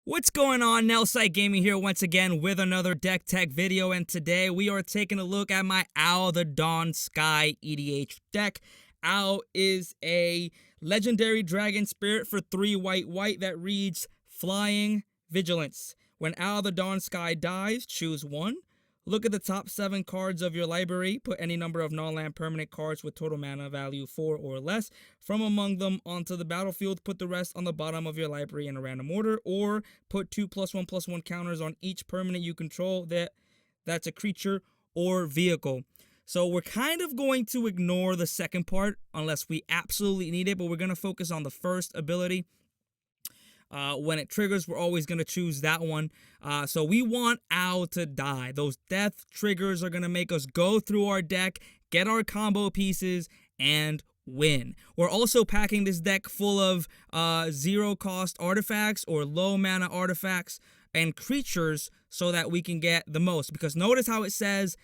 What's going on? Nelsite Gaming here once again with another deck tech video, and today we are taking a look at my Owl the Dawn Sky EDH deck. Owl is a legendary dragon spirit for 3 white that reads Flying Vigilance. When Owl the Dawn Sky dies, choose 1. Look at the top 7 cards of your library. Put any number of non-land permanent cards with total mana value 4 or less from among them onto the battlefield. Put the rest on the bottom of your library in a random order, or put 2+1/+1 counters on each permanent you control that's a creature or vehicle. So we're kind of going to ignore the second part unless we absolutely need it, but we're going to focus on the first ability. When it triggers, we're always going to choose that one. So we want Owl to die. Those death triggers are going to make us go through our deck, get our combo pieces, and win. We're also packing this deck full of 0-cost artifacts or low mana artifacts and creatures so that we can get the most. Because notice how it says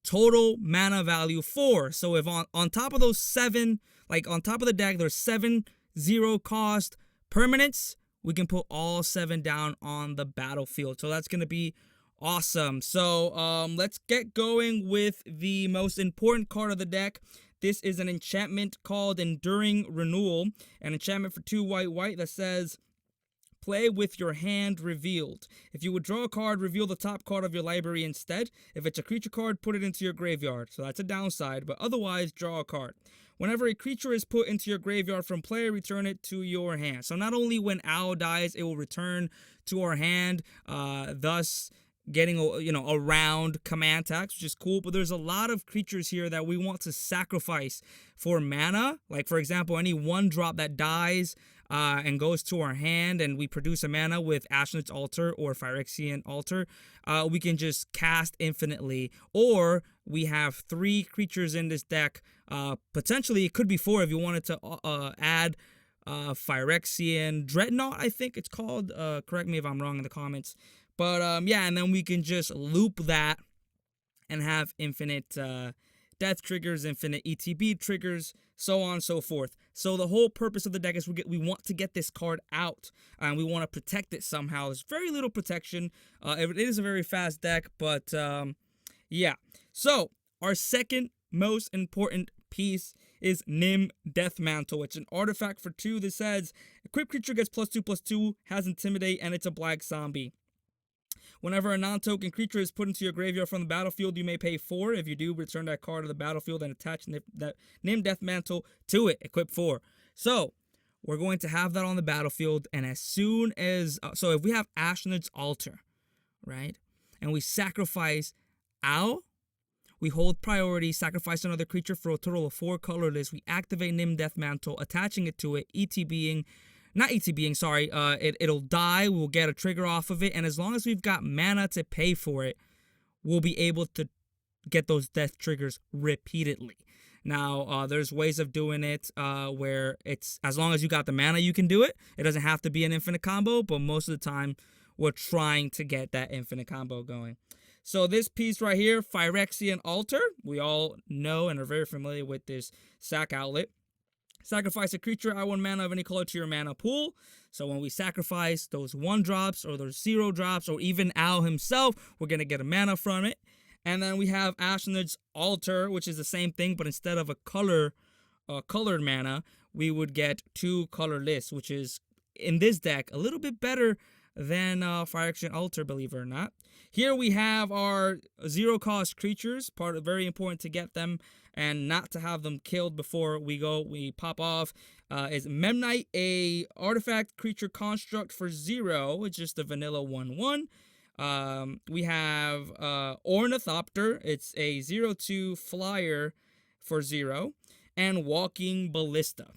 total mana value 4. So if on top of those 7, like on top of the deck, there's 7 0-cost permanents, we can put all 7 down on the battlefield. So that's going to be awesome. So let's get going with the most important card of the deck. This is an enchantment called Enduring Renewal. An enchantment for 2 white that says, play with your hand revealed. If you would draw a card, reveal the top card of your library instead. If it's a creature card, put it into your graveyard. So that's a downside, but otherwise, draw a card. Whenever a creature is put into your graveyard from play, return it to your hand. So not only when Owl dies, it will return to our hand, thus getting around command tax, which is cool. But there's a lot of creatures here that we want to sacrifice for mana. Like, for example, any 1-drop that dies and goes to our hand, and we produce a mana with Ashnod's Altar or Phyrexian Altar, we can just cast infinitely. Or we have 3 creatures in this deck. Potentially, it could be 4 if you wanted to add Phyrexian Dreadnought, I think it's called. Correct me if I'm wrong in the comments. But yeah, and then we can just loop that and have infinite death triggers, infinite ETB triggers, so on and so forth. So the whole purpose of the deck is we want to get this card out, and we want to protect it somehow. There's very little protection. It is a very fast deck, but yeah. So our second most important piece is Nim Deathmantle. It's an artifact for 2 that says, equipped creature gets +2/+2, has Intimidate, and it's a black zombie. Whenever a non-token creature is put into your graveyard from the battlefield, you may pay 4. If you do, return that card to the battlefield and attach that Nim Deathmantle to it. Equip 4. So we're going to have that on the battlefield, and as soon as so if we have Ashnod's Altar, right, and we sacrifice Owl, we hold priority, sacrifice another creature for a total of 4 colorless. We activate Nim Deathmantle, attaching it to it, it'll die, we'll get a trigger off of it, and as long as we've got mana to pay for it, we'll be able to get those death triggers repeatedly. Now, there's ways of doing it where it's, as long as you got the mana, you can do it. It doesn't have to be an infinite combo, but most of the time, we're trying to get that infinite combo going. So this piece right here, Phyrexian Altar, we all know and are very familiar with this sack outlet. Sacrifice a creature, add 1 mana of any color to your mana pool. So when we sacrifice those 1-drops or those 0-drops or even Owl himself, we're going to get a mana from it. And then we have Ashnod's Altar, which is the same thing, but instead of a colored mana, we would get 2 colorless, which is, in this deck, a little bit better than Phyrexian Altar, believe it or not. Here we have our 0-cost creatures, very important to get them and not to have them killed before we pop off. Is Memnite, a artifact creature construct for 0. It's just a vanilla 1/1. We have Ornithopter. It's a 0/2 flyer for 0. And Walking Ballista.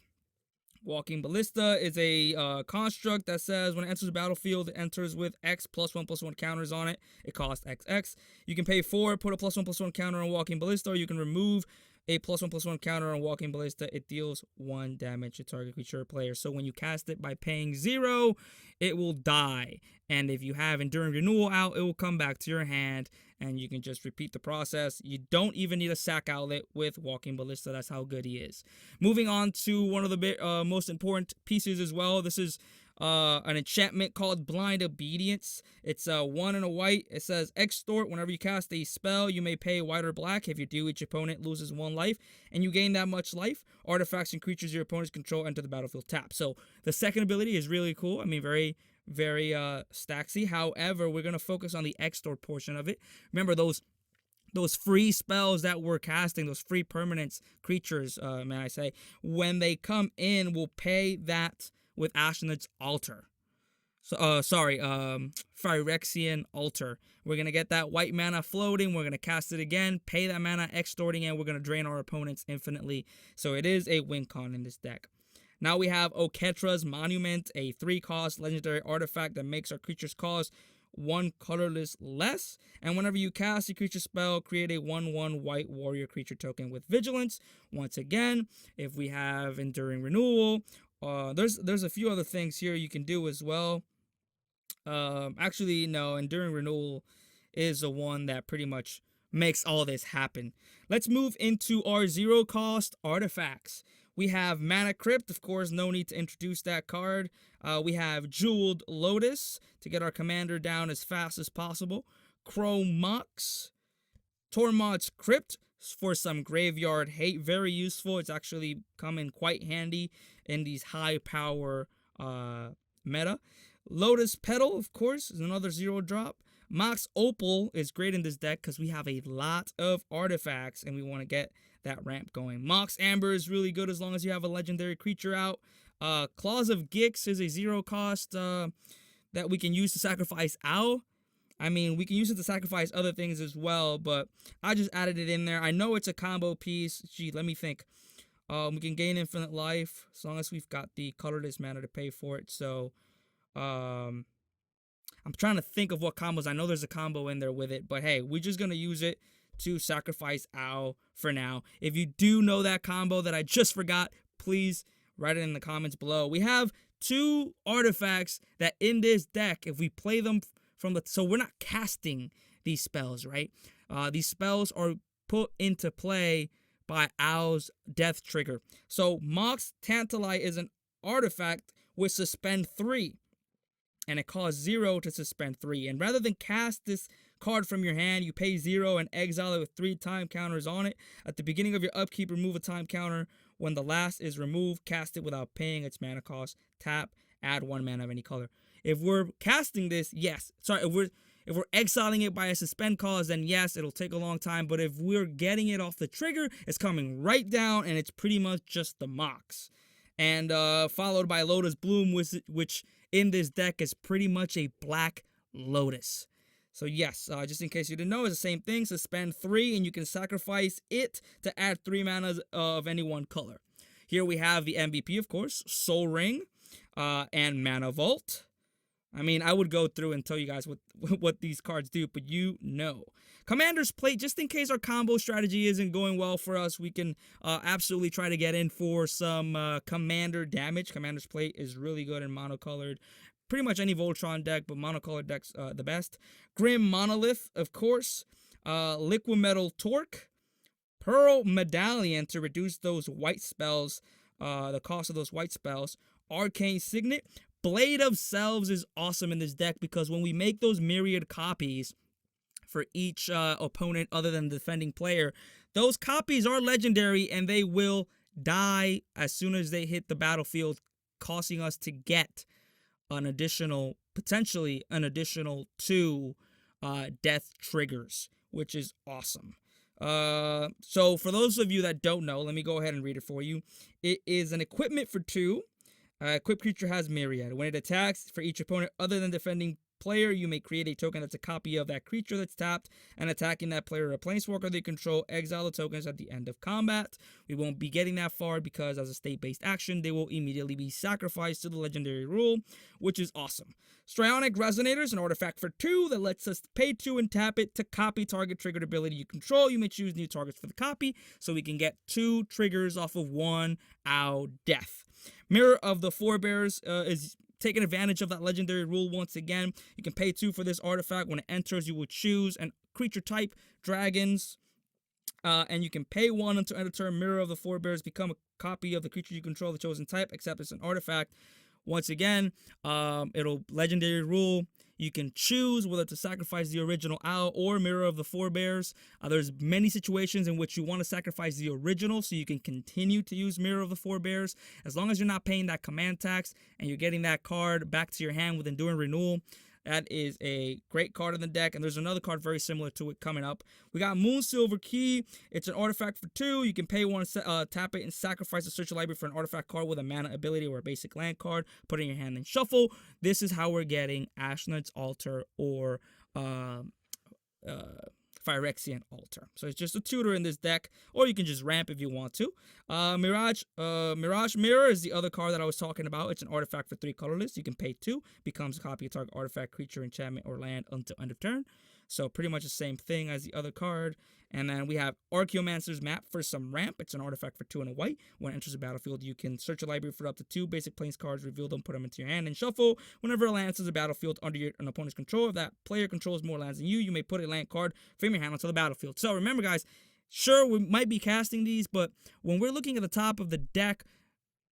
Walking Ballista is a construct that says when it enters the battlefield, it enters with X +1/+1 counters on it. It costs XX. You can pay 4, put a +1/+1 counter on Walking Ballista, or you can remove a +1/+1 counter on Walking Ballista. It deals 1 damage to target creature or player. So when you cast it by paying 0, it will die. And if you have Enduring Renewal out, it will come back to your hand, and you can just repeat the process. You don't even need a sack outlet with Walking Ballista. That's how good he is. Moving on to one of the most important pieces as well. This is an enchantment called Blind Obedience. It's a 1 and a white. It says extort. Whenever you cast a spell, you may pay white or black. If you do, each opponent loses 1 life, and you gain that much life. Artifacts and creatures your opponents control enter the battlefield tapped. So the second ability is really cool. I mean, very stacksy. However, we're gonna focus on the extort portion of it. Remember those free spells that we're casting, those free permanents, creatures, may I say, when they come in, we'll pay that with Ashnod's Altar. So, Phyrexian Altar. We're going to get that white mana floating, we're going to cast it again, pay that mana, extorting, and we're going to drain our opponents infinitely. So it is a win con in this deck. Now we have Oketra's Monument, a 3-cost legendary artifact that makes our creatures cost 1 colorless less, and whenever you cast a creature spell, create a 1/1 white warrior creature token with vigilance. Once again, if we have Enduring Renewal, there's a few other things here you can do as well. Actually, no, Enduring Renewal is the one that pretty much makes all this happen. Let's move into our 0-cost artifacts. We have Mana Crypt, of course, no need to introduce that card. We have Jeweled Lotus to get our commander down as fast as possible. Chrome Mox, Tormod's Crypt for some graveyard hate, very useful. It's actually coming quite handy in these high power meta. Lotus Petal, of course, is another 0-drop. Mox Opal is great in this deck because we have a lot of artifacts and we want to get that ramp going. Mox Amber is really good as long as you have a legendary creature out. Claws of Gix is a 0-cost that we can use to sacrifice Owl. I mean, we can use it to sacrifice other things as well, but I just added it in there. I know it's a combo piece. Gee, let me think. We can gain infinite life as long as we've got the colorless mana to pay for it. So, I'm trying to think of what combos. I know there's a combo in there with it, but hey, we're just going to use it to sacrifice Owl for now. If you do know that combo that I just forgot, please write it in the comments below. We have 2 artifacts that in this deck, if we play them from the... So we're not casting these spells, right? These spells are put into play by Owl's Death Trigger. So Mox Tantalite is an artifact with Suspend 3. And it costs 0 to suspend 3. And rather than cast this card from your hand, you pay 0 and exile it with 3 time counters on it. At the beginning of your upkeep, remove a time counter. When the last is removed, cast it without paying its mana cost. Tap, add 1 mana of any color. If we're casting this, yes. Sorry, if we're exiling it by a suspend cause, then yes, it'll take a long time. But if we're getting it off the trigger, it's coming right down, and it's pretty much just the Mox. And followed by Lotus Bloom, which in this deck is pretty much a Black Lotus. So yes, just in case you didn't know, it's the same thing. Suspend 3, and you can sacrifice it to add 3 mana of any one color. Here we have the MVP, of course, Soul Ring, and Mana Vault. I mean, I would go through and tell you guys what these cards do, but you know. Commander's Plate, just in case our combo strategy isn't going well for us, we can absolutely try to get in for some commander damage. Commander's Plate is really good in monocolored. Pretty much any Voltron deck, but monocolored deck's the best. Grim Monolith, of course. Liquimetal Torque. Pearl Medallion to reduce those white spells, the cost of those white spells. Arcane Signet. Blade of Selves is awesome in this deck because when we make those myriad copies for each opponent other than the defending player, those copies are legendary and they will die as soon as they hit the battlefield, costing us to get an additional, potentially an additional 2 death triggers, which is awesome. So for those of you that don't know, let me go ahead and read it for you. It is an equipment for 2. Equipped creature has Myriad. When it attacks for each opponent other than defending player, you may create a token that's a copy of that creature that's tapped and attacking that player or a planeswalker they control. Exile the tokens at the end of combat. We won't be getting that far because as a state-based action, they will immediately be sacrificed to the legendary rule, which is awesome. Strionic Resonator is an artifact for 2 that lets us pay 2 and tap it to copy target triggered ability you control. You may choose new targets for the copy, so we can get 2 triggers off of 1 Owl Death. Mirror of the Forebears is taking advantage of that legendary rule once again. You can pay 2 for this artifact. When it enters, you will choose a creature type, dragons, and you can pay 1 until end of turn. Mirror of the Forebears become a copy of the creature you control, the chosen type, except it's an artifact. Once again, it'll legendary rule. You can choose whether to sacrifice the original owl or Mirror of the Forebears. There's many situations in which you want to sacrifice the original so you can continue to use Mirror of the Forebears. As long as you're not paying that command tax and you're getting that card back to your hand with Enduring Renewal, that is a great card in the deck. And there's another card very similar to it coming up. We got Moonsilver Key. It's an artifact for 2. You can pay 1, tap it, and sacrifice a search your library for an artifact card with a mana ability or a basic land card. Put it in your hand and shuffle. This is how we're getting Ashnod's Altar or Phyrexian Altar. So it's just a tutor in this deck, or you can just ramp if you want to. Mirage Mirror is the other card that I was talking about. It's an artifact for 3 colorless. You can pay 2, becomes a copy of target artifact, creature, enchantment, or land until end of turn. So pretty much the same thing as the other card. And then we have Archaeomancer's Map for some ramp. It's an artifact for 2 and a white. When it enters the battlefield, you can search your library for up to 2 basic plains cards, reveal them, put them into your hand, and shuffle. Whenever a land enters the battlefield under an opponent's control, if that player controls more lands than you, you may put a land card from your hand onto the battlefield. So remember, guys, sure, we might be casting these, but when we're looking at the top of the deck,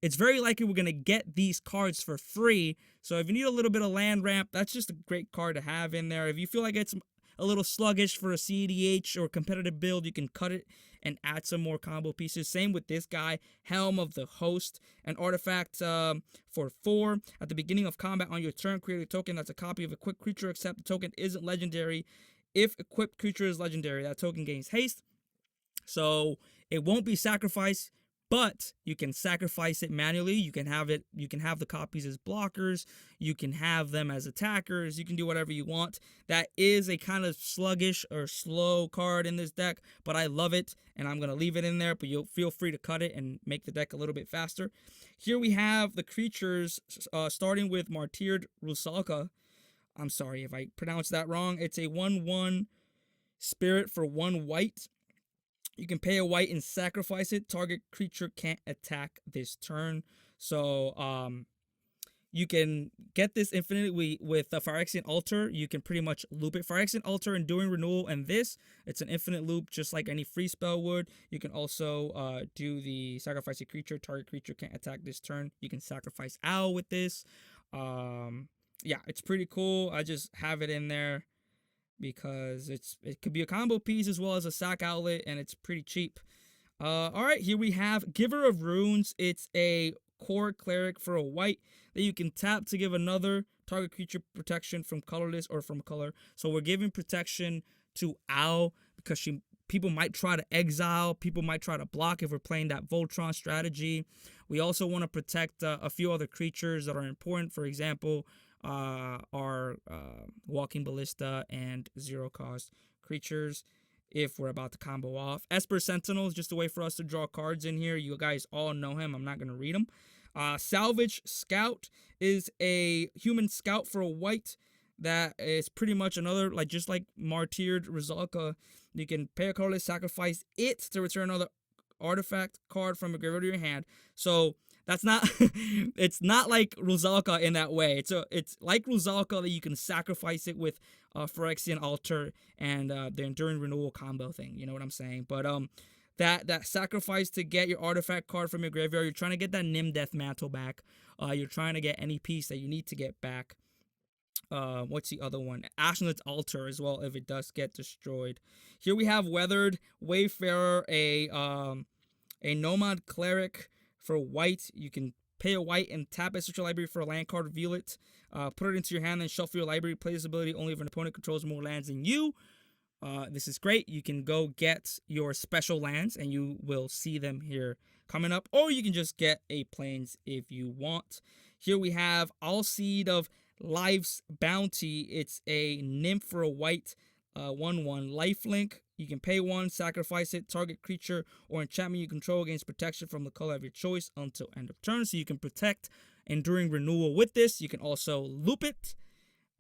it's very likely we're going to get these cards for free. So if you need a little bit of land ramp, that's just a great card to have in there. If you feel like it's a little sluggish for a CEDH or competitive build, you can cut it and add some more combo pieces. Same with this guy, Helm of the Host, an artifact for 4. At the beginning of combat on your turn, create a token that's a copy of a equipped creature, except the token isn't legendary. If equipped creature is legendary, that token gains haste. So it won't be sacrificed, but you can sacrifice it manually. You can have the copies as blockers. You can have them as attackers. You can do whatever you want. That is a kind of sluggish or slow card in this deck, but I love it, and I'm going to leave it in there, but you'll feel free to cut it and make the deck a little bit faster. Here we have the creatures, starting with Martyred Rusalka. I'm sorry if I pronounced that wrong. It's a 1/1 spirit for 1 white. You can pay a white and sacrifice it. Target creature can't attack this turn. So you can get this infinitely with the Phyrexian Altar. You can pretty much loop it. Phyrexian Altar, Enduring Renewal, and this. It's an infinite loop just like any free spell would. You can also do the sacrifice a creature. Target creature can't attack this turn. You can sacrifice Owl with this. Yeah, it's pretty cool. I just have it in there because it could be a combo piece as well as a sack outlet, and it's pretty cheap. All right, here we have Giver of Runes. It's a core cleric for a white that you can tap to give another target creature protection from colorless or from color. So we're giving protection to Owl because people might try to exile, people might try to block if we're playing that Voltron strategy. We also want to protect a few other creatures that are important. For example, are Walking Ballista and 0-cost creatures if we're about to combo off. Esper Sentinel is just a way for us to draw cards in here. You guys all know him. I'm not going to read them. Salvage Scout is a human scout for a white that is pretty much another, just like Martyred Rusalka. You can pay a colorless, sacrifice it to return another artifact card from a graveyard to your hand. So that's not it's not like Rusalka in that way. It's like Rusalka that you can sacrifice it with Phyrexian Altar and the Enduring Renewal combo thing. You know what I'm saying? But that sacrifice to get your artifact card from your graveyard, you're trying to get that Nim Death Mantle back. You're trying to get any piece that you need to get back. What's the other one? Ashnod's Altar as well if it does get destroyed. Here we have Weathered Wayfarer, a Nomad Cleric for white. You can pay a white and tap it, search your library for a land card, reveal it, put it into your hand, and shuffle your library. Play this ability only if an opponent controls more lands than you. This is great. You can go get your special lands, and you will see them here coming up, or you can just get a plains if you want. Here we have Alseed of Life's Bounty. It's a nymph for a white 1/1 lifelink. You can pay 1, sacrifice it, target creature or enchantment you control gains protection from the color of your choice until end of turn. So you can protect Enduring Renewal with this. You can also loop it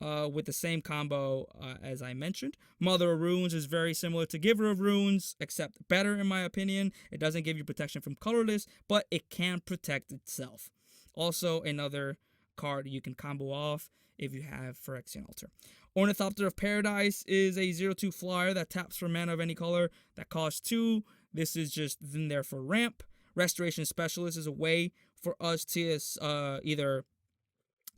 with the same combo as I mentioned. Mother of Runes is very similar to Giver of Runes, except better in my opinion. It doesn't give you protection from colorless, but it can protect itself. Also another card you can combo off if you have Phyrexian Altar. Ornithopter of Paradise is a 0/2 flyer that taps for mana of any color that costs 2. This is just in there for ramp. Restoration Specialist is a way for us to either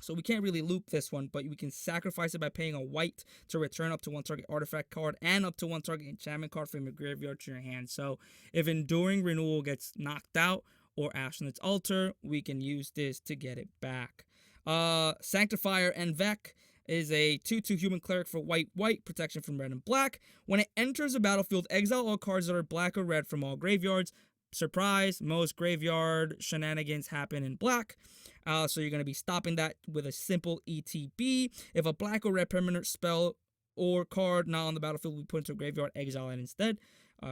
So we can't really loop this one, but we can sacrifice it by paying a white to return up to one target artifact card and up to one target enchantment card from your graveyard to your hand. So if Enduring Renewal gets knocked out or Ash on its altar, we can use this to get it back. Sanctifier and Vec is a 2/2 human cleric for white, protection from red and black. When it enters the battlefield, exile all cards that are black or red from all graveyards. Surprise, most graveyard shenanigans happen in black. So you're going to be stopping that with a simple ETB. If a black or red permanent spell or card not on the battlefield we put into a graveyard, exile it instead.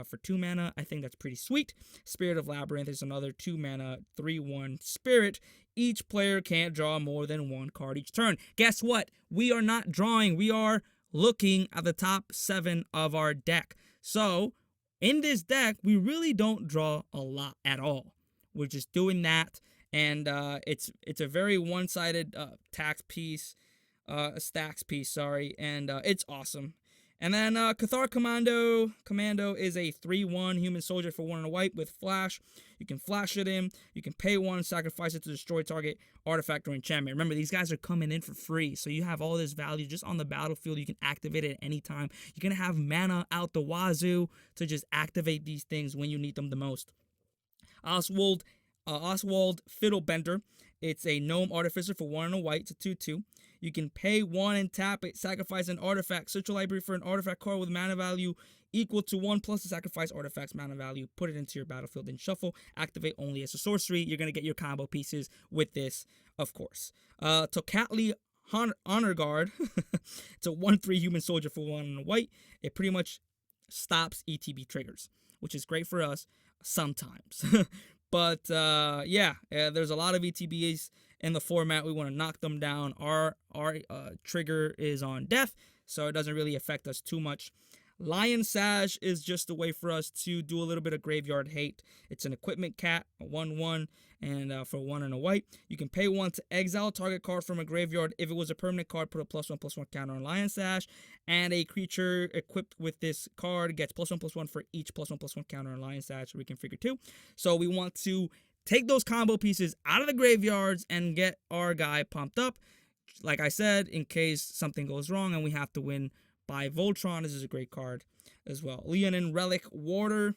For 2 mana, I think that's pretty sweet. Spirit of Labyrinth is another 2 mana, 3/1 spirit. Each player can't draw more than 1 card each turn. Guess what? We are not drawing. We are looking at the top 7 of our deck. So in this deck, we really don't draw a lot at all. We're just doing that, and it's a very one-sided stacks piece, and it's awesome. And then Cathar Commando is a 3/1 human soldier for 1 and a white with flash. You can flash it in. You can pay 1, sacrifice it to destroy target artifact or enchantment. Remember, these guys are coming in for free, so you have all this value just on the battlefield. You can activate it at any time. You're going to have mana out the wazoo to just activate these things when you need them the most. Oswald Fiddlebender. It's a gnome artificer for 1 and a white. It's a 2/2. You can pay 1 and tap it, sacrifice an artifact. Search your library for an artifact card with mana value equal to 1 plus the sacrifice artifact's mana value. Put it into your battlefield and shuffle. Activate only as a sorcery. You're going to get your combo pieces with this, of course. Tocatli Honor Guard. It's a 1/3 human soldier for 1 and a white. It pretty much stops ETB triggers, which is great for us sometimes. But there's a lot of ETBs in the format. We want to knock them down. Our trigger is on death, so it doesn't really affect us too much. Lion Sash is just a way for us to do a little bit of graveyard hate. It's an equipment cat, a 1/1, and for 1 and a white. You can pay 1 to exile target card from a graveyard. If it was a permanent card, put a +1/+1 counter on Lion Sash. And a creature equipped with this card gets +1/+1 for each +1/+1 counter on Lion Sash. Reconfigure 2. So we want to take those combo pieces out of the graveyards and get our guy pumped up. Like I said, in case something goes wrong and we have to win by Voltron, this is a great card as well. Leonin Relic Warder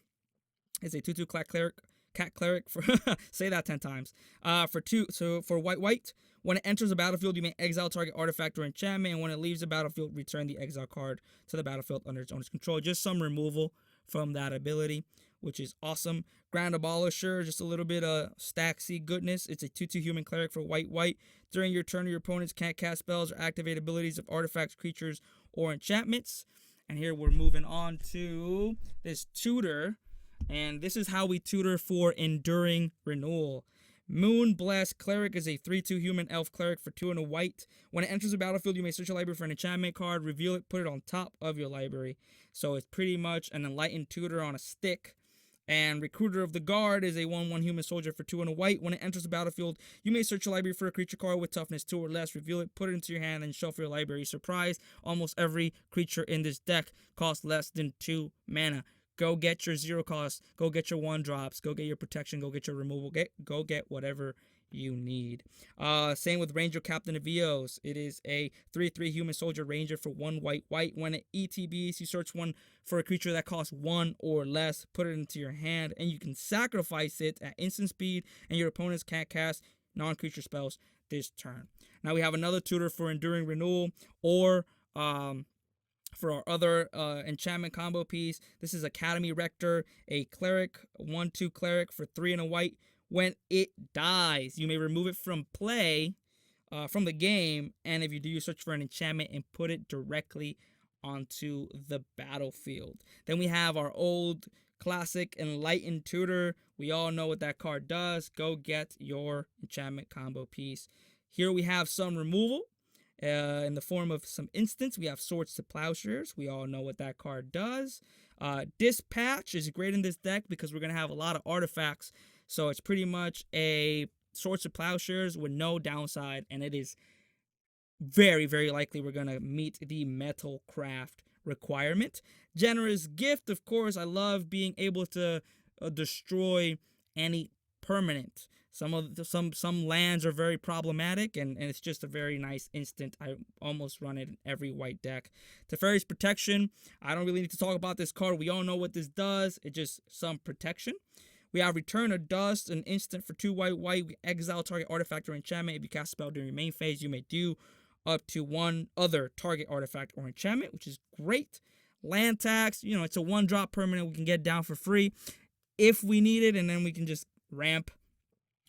is a 2/2 cat cleric for say that 10 times. For white. When it enters the battlefield, you may exile target artifact or enchantment, and when it leaves the battlefield, return the exile card to the battlefield under its owner's control. Just some removal from that ability, which is awesome. Grand Abolisher, just a little bit of stacksy goodness. It's a 2/2 human cleric for white. During your turn, your opponents can't cast spells or activate abilities of artifacts, creatures, or enchantments. And here we're moving on to this tutor. And this is how we tutor for Enduring Renewal. Moonblessed Cleric is a 3/2 human elf cleric for 2 and a white. When it enters the battlefield, you may search your library for an enchantment card, reveal it, put it on top of your library. So it's pretty much an enlightened tutor on a stick. And Recruiter of the Guard is a 1/1 human soldier for 2 and a white. When it enters the battlefield, you may search your library for a creature card with toughness 2 or less, reveal it, put it into your hand, and shuffle your library. Surprise, almost every creature in this deck costs less than 2 mana. Go get your 0 cost, go get your 1 drops, go get your protection, go get your removal, go get whatever you need. Same with Ranger Captain of Eos. It is a 3/3 human soldier ranger for 1 white. When it ETBs, you search one for a creature that costs 1 or less, put it into your hand, and you can sacrifice it at instant speed, and your opponents can't cast non-creature spells this turn. Now we have another tutor for Enduring Renewal, or for our other enchantment combo piece. This is Academy Rector, a cleric, 1/2 cleric for 3 and a white. When it dies, you may remove it from play, from the game, and if you do, you search for an enchantment and put it directly onto the battlefield. Then we have our old classic Enlightened Tutor. We all know what that card does. Go get your enchantment combo piece. Here we have some removal. In the form of some instants, we have Swords to Plowshares. We all know what that card does. Dispatch is great in this deck because we're going to have a lot of artifacts. So it's pretty much a Swords to Plowshares with no downside. And it is very, very likely we're going to meet the Metal Craft requirement. Generous Gift, of course. I love being able to destroy any permanent. Some lands are very problematic, and it's just a very nice instant. I almost run it in every white deck. Teferi's Protection. I don't really need to talk about this card. We all know what this does. It's just some protection. We have Return of Dust, an instant for 2 white. We exile target artifact or enchantment. If you cast a spell during your main phase, you may do up to one other target artifact or enchantment, which is great. Land tax, it's a 1-drop permanent. We can get down for free if we need it, and then we can just ramp.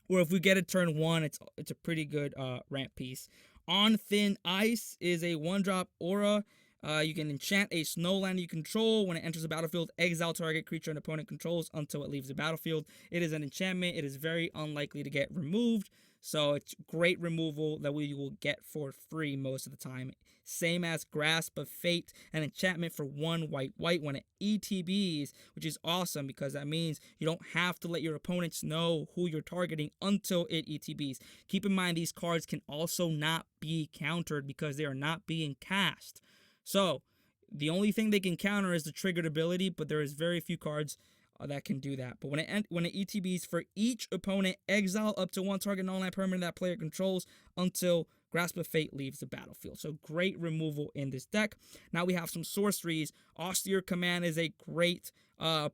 Or if we get it turn 1, it's a pretty good ramp piece. On Thin Ice is a 1-drop aura. You can enchant a snow land you control. When it enters the battlefield, exile target creature an opponent controls until it leaves the battlefield. It is an enchantment. It is very unlikely to get removed. So it's great removal that we will get for free most of the time. Same as Grasp of Fate, an enchantment for 1 white when it ETBs, which is awesome because that means you don't have to let your opponents know who you're targeting until it ETBs. Keep in mind these cards can also not be countered because they are not being cast. So the only thing they can counter is the triggered ability, but there is very few cards that can do that. But when it ETBs, for each opponent, exile up to 1 target non-land permanent that player controls until Grasp of Fate leaves the battlefield. So great removal in this deck. Now we have some sorceries. Austere Command is a great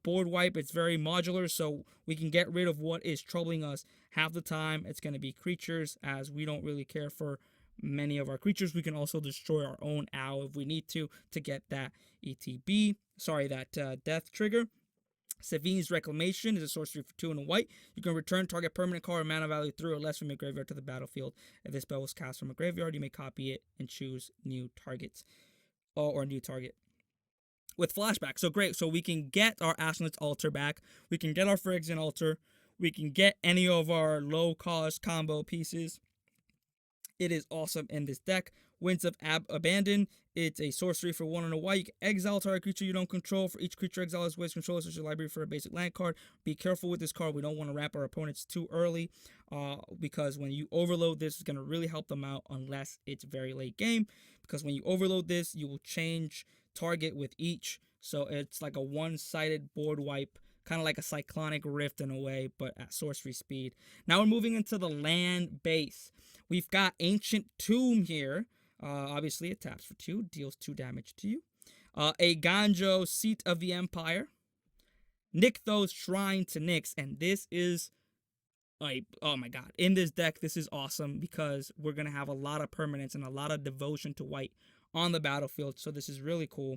board wipe. It's very modular, so we can get rid of what is troubling us. Half the time, it's going to be creatures, as we don't really care for many of our creatures. We can also destroy our own owl if we need to get that that death trigger. Savine's Reclamation is a sorcery for 2 and a white. You can return target permanent card or mana value 3 or less from your graveyard to the battlefield. If this spell was cast from a graveyard, you may copy it and choose new targets or a new target. With Flashback, so great. So we can get our Ashnod's Altar back. We can get our Phyrexian Altar. We can get any of our low-cost combo pieces. It is awesome in this deck. Winds of Abandon. It's a sorcery for 1 and a white. You can exile target creature you don't control. For each creature exile is waste control, such as your library for a basic land card. Be careful with this card. We don't want to wrap our opponents too early because when you overload this, it's going to really help them out unless it's very late game. Because when you overload this, you will change target with each. So it's like a one-sided board wipe, kind of like a Cyclonic Rift in a way, but at sorcery speed. Now we're moving into the land base. We've got Ancient Tomb here. Obviously, it taps for 2, deals 2 damage to you. A Ganjo, Seat of the Empire. Nykthos, Shrine to Nyx. And this is, oh my god. In this deck, this is awesome because we're going to have a lot of permanence and a lot of devotion to white on the battlefield. So this is really cool.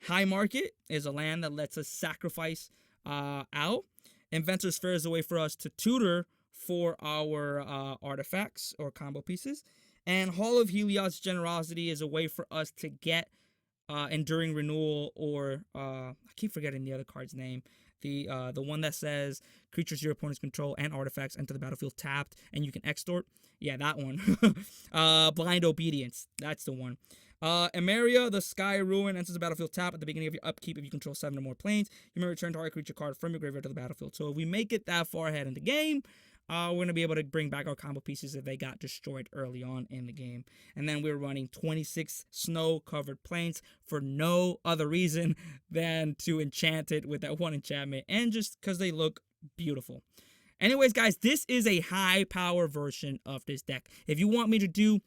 High Market is a land that lets us sacrifice out. Inventor's Fair is a way for us to tutor for our artifacts or combo pieces. And Hall of Helios Generosity is a way for us to get Enduring Renewal, or I keep forgetting the other card's name. The one that says creatures your opponents control and artifacts enter the battlefield tapped and you can extort. Yeah, that one. Blind Obedience. That's the one. Emeria, the Sky Ruin, enters the battlefield tap at the beginning of your upkeep. If you control 7 or more planes, you may return target creature card from your graveyard to the battlefield. So if we make it that far ahead in the game, we're going to be able to bring back our combo pieces if they got destroyed early on in the game. And then we're running 26 snow-covered plains for no other reason than to enchant it with that 1 enchantment and just because they look beautiful. Anyways, guys, this is a high-power version of this deck. If you want me to do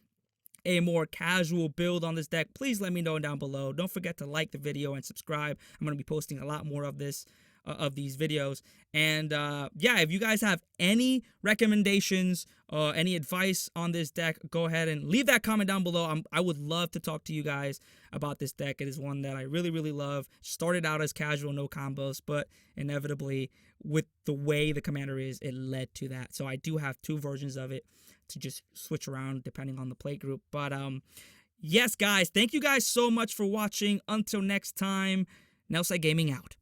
a more casual build on this deck, please let me know down below. Don't forget to like the video and subscribe. I'm going to be posting a lot more of this. Of these videos. And yeah, if you guys have any recommendations or any advice on this deck, go ahead and leave that comment down below. I would love to talk to you guys about this deck. It is one that I really, really love. Started out as casual, no combos, but inevitably with the way the commander is, it led to that. So I do have 2 versions of it to just switch around depending on the play group. But yes, guys, thank you guys so much for watching. Until next time, Nelside Gaming out.